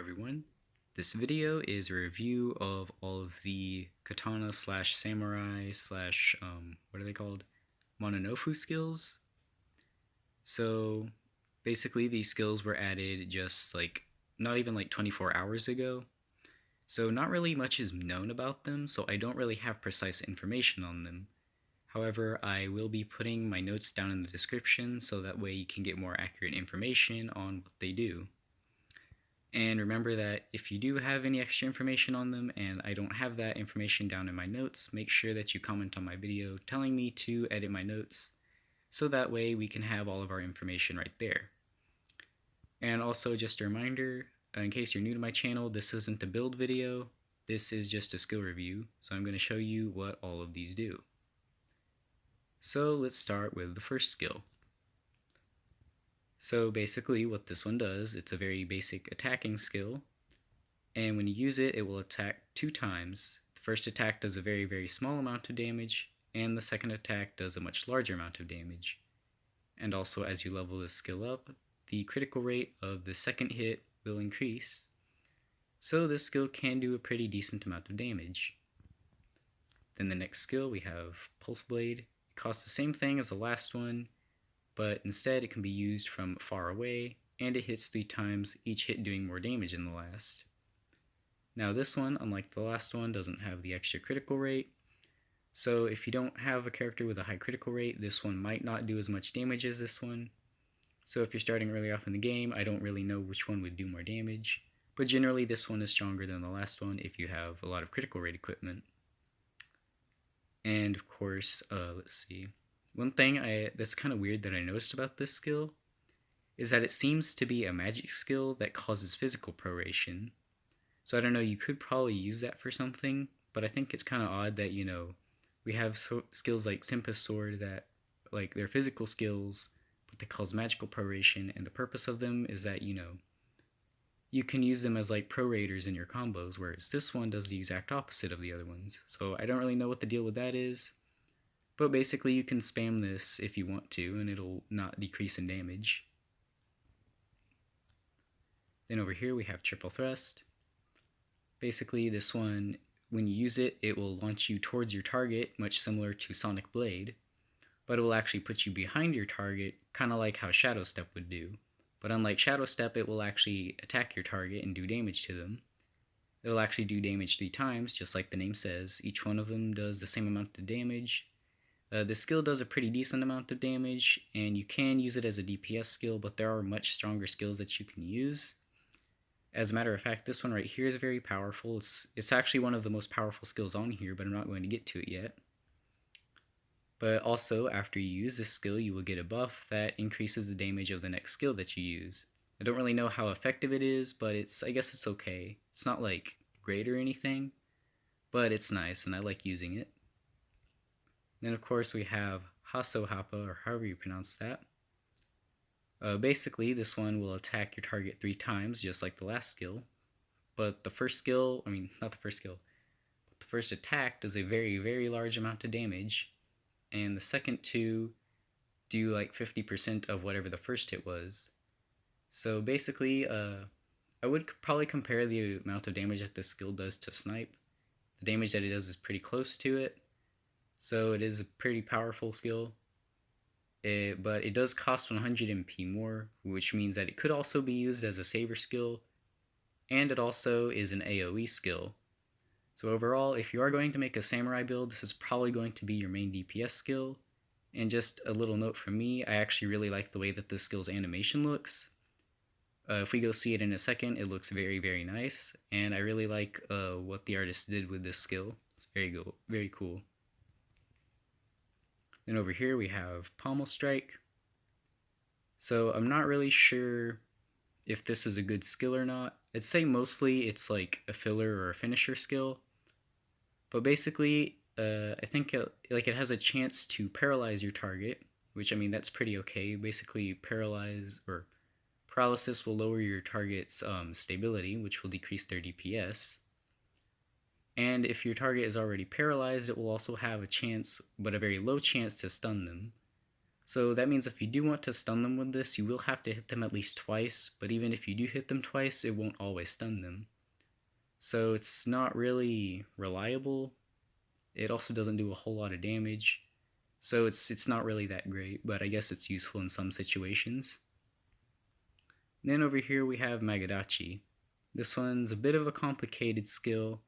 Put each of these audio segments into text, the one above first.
everyone. This video is a review of all of the Katana slash Samurai slash, what are they called? Mononofu skills. So basically these skills were added just not even 24 hours ago. So not really much is known about them, so I don't really have precise information on them. However, I will be putting my notes down in the description so that way you can get more accurate information on what they do. And remember that if you do have any extra information on them and I don't have that information down in my notes, make sure that you comment on my video telling me to edit my notes so that way we can have all of our information right there. And also just a reminder, in case you're new to my channel, this isn't a build video, this is just a skill review, so I'm going to show you what all of these do. So let's start with the first skill. So basically what this one does, it's a very basic attacking skill, and when you use it, it will attack 2 times. The first attack does a very small amount of damage, and the second attack does a much larger amount of damage. And also as you level this skill up, the critical rate of the second hit will increase, so this skill can do a pretty decent amount of damage. Then the next skill we have Pulse Blade. It costs the same thing as the last one, but instead it can be used from far away, and it hits 3 times, each hit doing more damage than the last. Now this one, unlike the last one, doesn't have the extra critical rate, so if you don't have a character with a high critical rate, this one might not do as much damage as this one. So if you're starting early off in the game, I don't really know which one would do more damage, but generally this one is stronger than the last one if you have a lot of critical rate equipment. And of course, let's see. One thing that's kind of weird that I noticed about this skill is that it seems to be a magic skill that causes physical proration. So I don't know, you could probably use that for something, but I think it's kind of odd that, we have skills like Tempest Sword that, they're physical skills, but they cause magical proration, and the purpose of them is that, you can use them as prorators in your combos, whereas this one does the exact opposite of the other ones. So I don't really know what the deal with that is, but basically you can spam this if you want to, and it'll not decrease in damage. Then over here we have Triple Thrust. Basically this one, when you use it, it will launch you towards your target, much similar to Sonic Blade, but it will actually put you behind your target, kind of like how Shadow Step would do. But unlike Shadow Step, it will actually attack your target and do damage to them. It will actually do damage 3 times, just like the name says. Each one of them does the same amount of damage. This skill does a pretty decent amount of damage, and you can use it as a DPS skill, but there are much stronger skills that you can use. As a matter of fact, this one right here is very powerful. It's actually one of the most powerful skills on here, but I'm not going to get to it yet. But also, after you use this skill, you will get a buff that increases the damage of the next skill that you use. I don't really know how effective it is, but I guess it's okay. It's not great or anything, but it's nice and I like using it. Then of course we have Haso Hapa, or however you pronounce that. Basically, this one will attack your target 3 times, just like the last skill. But the first skill, not the first skill, but the first attack does a very large amount of damage, and the second 2 do 50% of whatever the first hit was. So basically, I would probably compare the amount of damage that this skill does to Snipe. The damage that it does is pretty close to it, so it is a pretty powerful skill. But it does cost 100 MP more, which means that it could also be used as a saber skill, and it also is an AoE skill. So overall, if you are going to make a samurai build, this is probably going to be your main DPS skill. And just a little note from me, I actually really like the way that this skill's animation looks. If we go see it in a second, it looks very nice, and I really like what the artist did with this skill. It's very cool. Then over here we have Palmas Strike. So I'm not really sure if this is a good skill or not. I'd say mostly it's like a filler or a finisher skill. But basically, I think it has a chance to paralyze your target, which that's pretty okay. Basically, paralysis will lower your target's stability, which will decrease their DPS. And if your target is already paralyzed, it will also have a chance, but a very low chance, to stun them. So that means if you do want to stun them with this, you will have to hit them at least twice, but even if you do hit them twice, it won't always stun them. So it's not really reliable. It also doesn't do a whole lot of damage. So it's not really that great, but I guess it's useful in some situations. And then over here we have Adachi. This one's a bit of a complicated skill,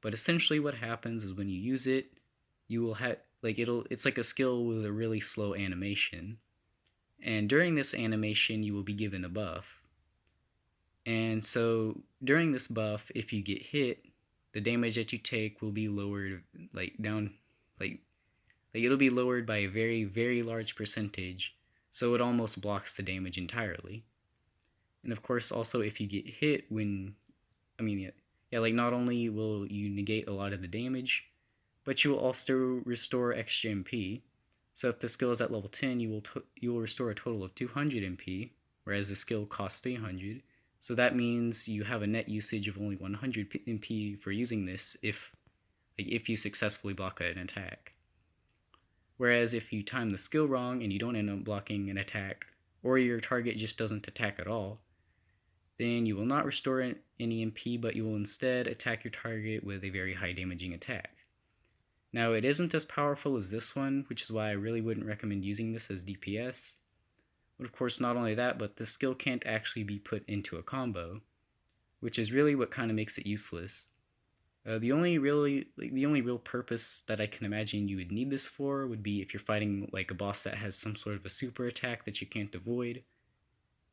but essentially what happens is when you use it, you will have it's like a skill with a really slow animation. And during this animation, you will be given a buff. And so during this buff, if you get hit, the damage that you take will be lowered down like it'll be lowered by a very, very large percentage, so it almost blocks the damage entirely. And of course, also if you get hit like not only will you negate a lot of the damage, but you will also restore extra MP. So if the skill is at level 10, you will restore a total of 200 MP, whereas the skill costs 300. So that means you have a net usage of only 100 MP for using this if you successfully block an attack. Whereas if you time the skill wrong and you don't end up blocking an attack, or your target just doesn't attack at all, then you will not restore any MP, but you will instead attack your target with a very high damaging attack. Now, it isn't as powerful as this one, which is why I really wouldn't recommend using this as DPS. But of course, not only that, but the skill can't actually be put into a combo, which is really what kind of makes it useless. The only real purpose that I can imagine you would need this for would be if you're fighting like a boss that has some sort of a super attack that you can't avoid.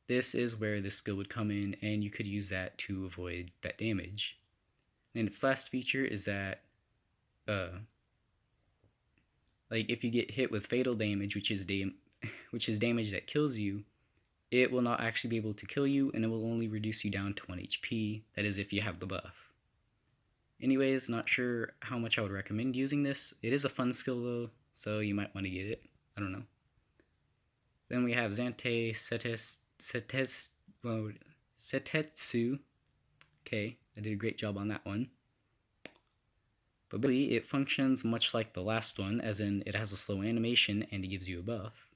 This is where this skill would come in, and you could use that to avoid that damage. And its last feature is that if you get hit with fatal damage, which is damage that kills you, it will not actually be able to kill you, and it will only reduce you down to 1 HP. That is if you have the buff. Anyways, not sure how much I would recommend using this. It is a fun skill though, so you might want to get it. I don't know. Then we have Zante Setetsu. Okay, I did a great job on that one. But basically, it functions much like the last one, as in it has a slow animation and it gives you a buff.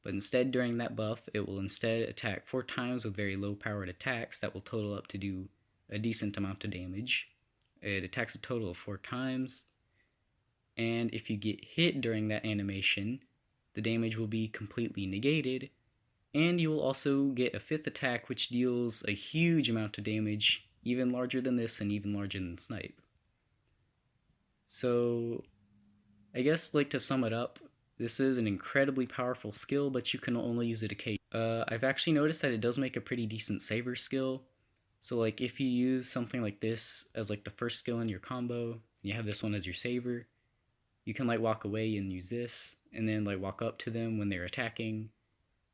But instead, during that buff, it will instead attack 4 times with very low powered attacks that will total up to do a decent amount of damage. It attacks a total of 4 times, and if you get hit during that animation, the damage will be completely negated, and you will also get a 5th attack which deals a huge amount of damage, even larger than this and even larger than Snipe. So, I guess to sum it up, this is an incredibly powerful skill, but you can only use it occasionally. I've actually noticed that it does make a pretty decent saver skill. So if you use something like this as the first skill in your combo, and you have this one as your saver, you can walk away and use this, and then walk up to them when they're attacking,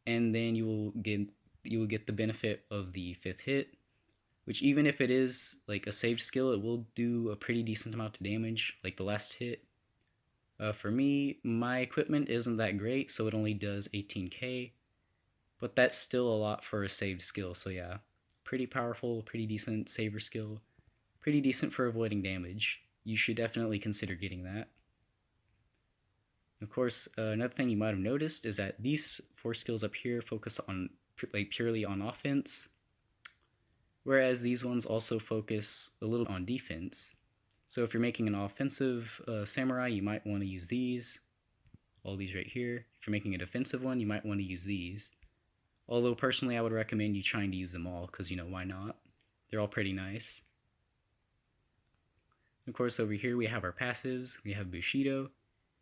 and then you will get the benefit of the 5th hit, which even if it is a saved skill, it will do a pretty decent amount of damage, like the last hit. For me, my equipment isn't that great, so it only does 18k, but that's still a lot for a saved skill, so yeah. Pretty powerful, pretty decent saver skill, pretty decent for avoiding damage. You should definitely consider getting that. Of course, another thing you might have noticed is that these 4 skills up here focus on purely on offense, whereas these ones also focus a little on defense. So if you're making an offensive samurai, you might want to use these, all these right here. If you're making a defensive one, you might want to use these. Although personally, I would recommend you trying to use them all, because why not? They're all pretty nice. Of course, over here we have our passives. We have Bushido.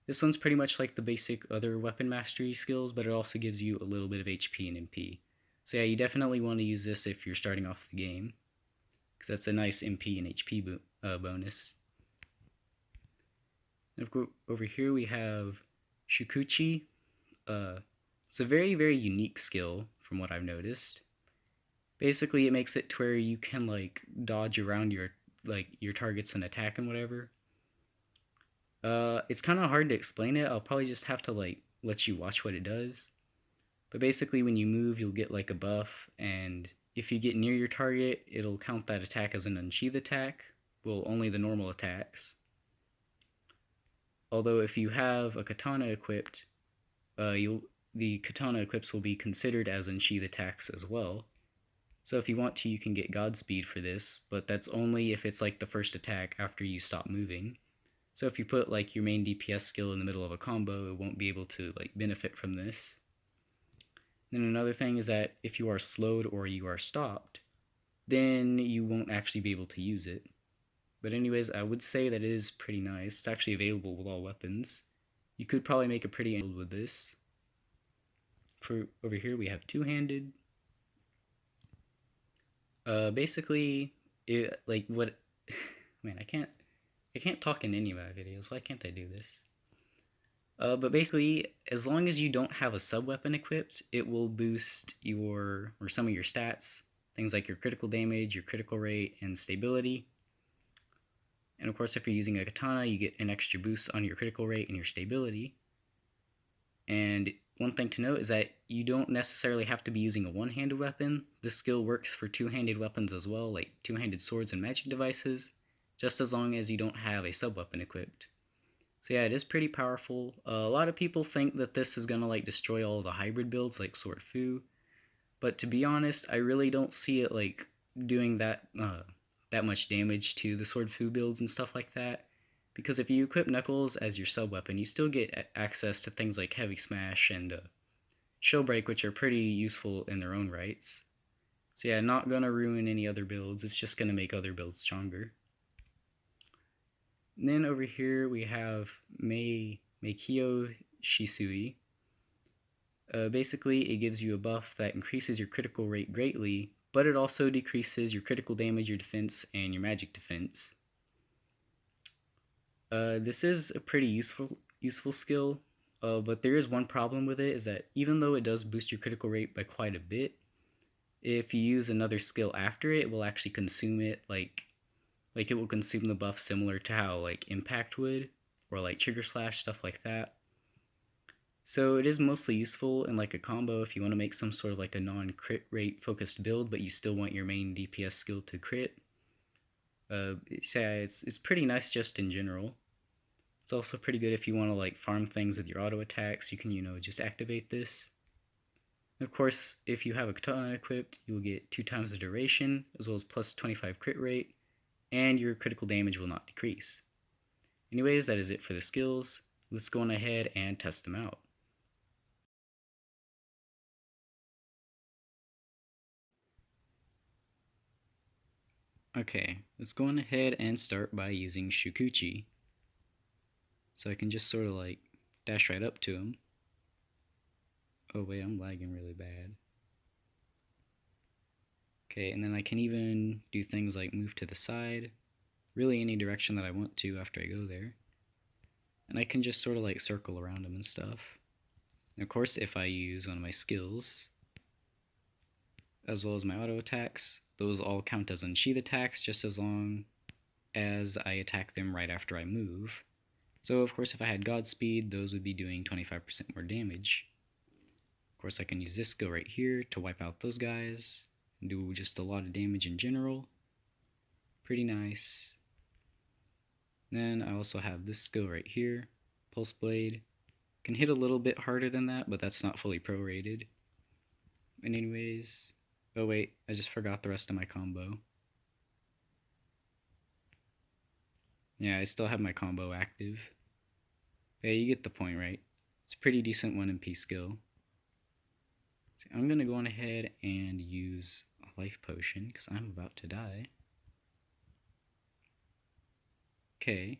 This one's pretty much like the basic other weapon mastery skills, but it also gives you a little bit of HP and MP. So yeah, you definitely want to use this if you're starting off the game, because that's a nice MP and HP bonus. And of course, over here we have Shukuchi. It's a very, very unique skill from what I've noticed. Basically, it makes it to where you can dodge around your targets and attack and whatever. It's kind of hard to explain it. I'll probably just have to let you watch what it does. But basically, when you move, you'll get a buff, and if you get near your target, it'll count that attack as an unsheathe attack. Well, only the normal attacks. Although if you have a katana equipped, the katana equips will be considered as unsheathe attacks as well. So if you want to, you can get Godspeed for this, but that's only if it's like the first attack after you stop moving. So if you put like your main DPS skill in the middle of a combo, it won't be able to like benefit from this. Then another thing is that if you are slowed or you are stopped, then you won't actually be able to use it. But anyways, I would say that it is pretty nice. It's actually available with all weapons. You could probably make a pretty build with this. For over here we have two-handed. Basically, it like what man, I can't talk in any of my videos. Why can't I do this? But basically, as long as you don't have a sub-weapon equipped, it will boost your, or some of your stats. Things like your critical damage, your critical rate, and stability. And of course, if you're using a katana, you get an extra boost on your critical rate and your stability. And one thing to note is that you don't necessarily have to be using a one-handed weapon. This skill works for two-handed weapons as well, like two-handed swords and magic devices, just as long as you don't have a sub-weapon equipped. So yeah, it is pretty powerful. A lot of people think that this is gonna like destroy all the hybrid builds like Sword Fu, but to be honest, I really don't see it like doing that much damage to the Sword Fu builds and stuff like that. Because if you equip Knuckles as your sub weapon, you still get access to things like Heavy Smash and Show Break, which are pretty useful in their own rights. So yeah, not gonna ruin any other builds. It's just gonna make other builds stronger. And then over here we have Mei Mei Kyoshi. Basically, it gives you a buff that increases your critical rate greatly, but it also decreases your critical damage, your defense, and your magic defense. This is a pretty useful skill, but there is one problem with it, is that even though it does boost your critical rate by quite a bit, if you use another skill after it, it will actually consume it like it will consume the buff similar to how like Impact would, or like Trigger Slash, stuff like that. So it is mostly useful in like a combo if you want to make some sort of like a non-crit rate focused build, but you still want your main DPS skill to crit. It's pretty nice just in general. It's also pretty good if you want to like farm things with your auto attacks. You can, just activate this. And of course, if you have a katana equipped, you will get 2 times the duration, as well as plus 25 crit rate, and your critical damage will not decrease. Anyways, that is it for the skills. Let's go on ahead and test them out. Okay, let's go on ahead and start by using Shukuchi. So I can just sort of like dash right up to him. Oh wait, I'm lagging really bad. Okay, and then I can even do things like move to the side, really any direction that I want to after I go there. And I can just sort of like circle around him and stuff. And of course, if I use one of my skills, as well as my auto attacks, those all count as unsheathe attacks just as long as I attack them right after I move. So of course if I had Godspeed, those would be doing 25% more damage. Of course I can use this skill right here to wipe out those guys and do just a lot of damage in general. Pretty nice. Then I also have this skill right here, Pulse Blade. Can hit a little bit harder than that, but that's not fully prorated. And anyways, oh wait, I just forgot the rest of my combo. Yeah, I still have my combo active. Yeah, you get the point, right? It's a pretty decent 1 MP skill. So I'm gonna go on ahead and use a life potion because I'm about to die. Okay.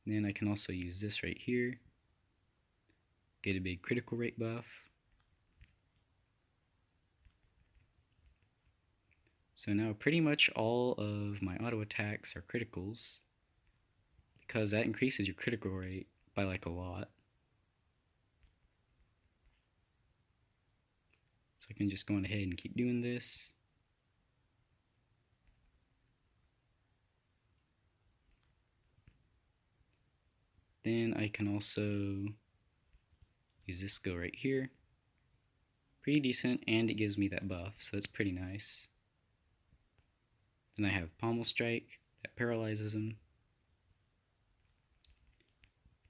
Then I can also use this right here. Get a big critical rate buff. So now pretty much all of my auto attacks are criticals, because that increases your critical rate by like a lot. So I can just go on ahead and keep doing this. Then I can also use this skill right here. Pretty decent, and it gives me that buff, so that's pretty nice. Then I have Palmas Strike, that paralyzes him.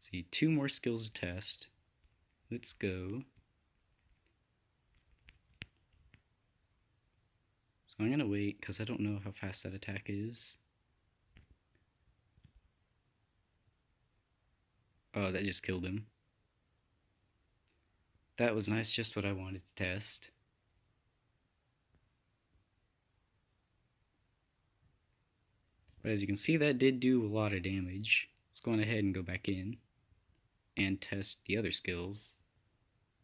See, 2 more skills to test. let's go. So I'm gonna wait because I don't know how fast that attack is. Oh, that just killed him. That was nice, just what I wanted to test. But as you can see, that did do a lot of damage. Let's go on ahead and go back in and test the other skills.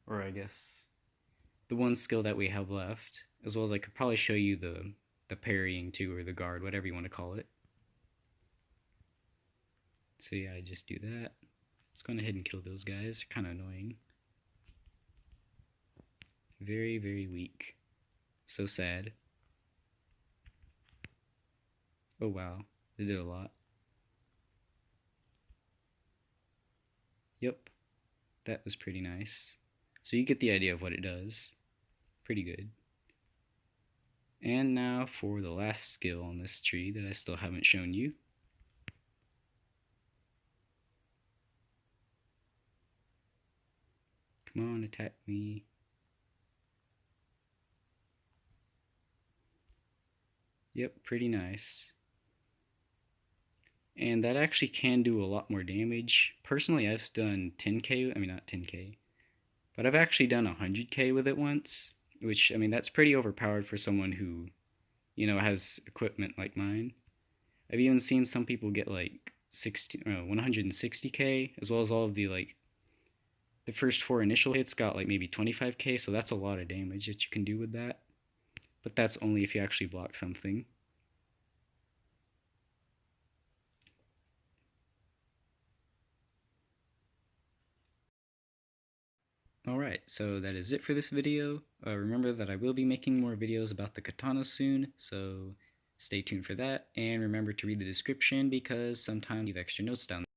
Or I guess the one skill that we have left, as well as I could probably show you the parrying too, or the guard, whatever you want to call it. So yeah, I just do that. Let's go ahead and kill those guys. They're kind of annoying. Very, very weak. So sad. Oh wow, they did a lot. Yep, that was pretty nice. So you get the idea of what it does. Pretty good. And now for the last skill on this tree that I still haven't shown you. Come on, attack me. Yep, pretty nice. And that actually can do a lot more damage. Personally, I've done 10k, I mean not 10k, but I've actually done 100k with it once, which, I mean, that's pretty overpowered for someone who, you know, has equipment like mine. I've even seen some people get like 160k, as well as all of the, like, the first 4 initial hits got like maybe 25k, so that's a lot of damage that you can do with that. But that's only if you actually block something. Alright, so that is it for this video. Remember that I will be making more videos about the katana soon, so stay tuned for that, and remember to read the description because sometimes I leave extra notes down there.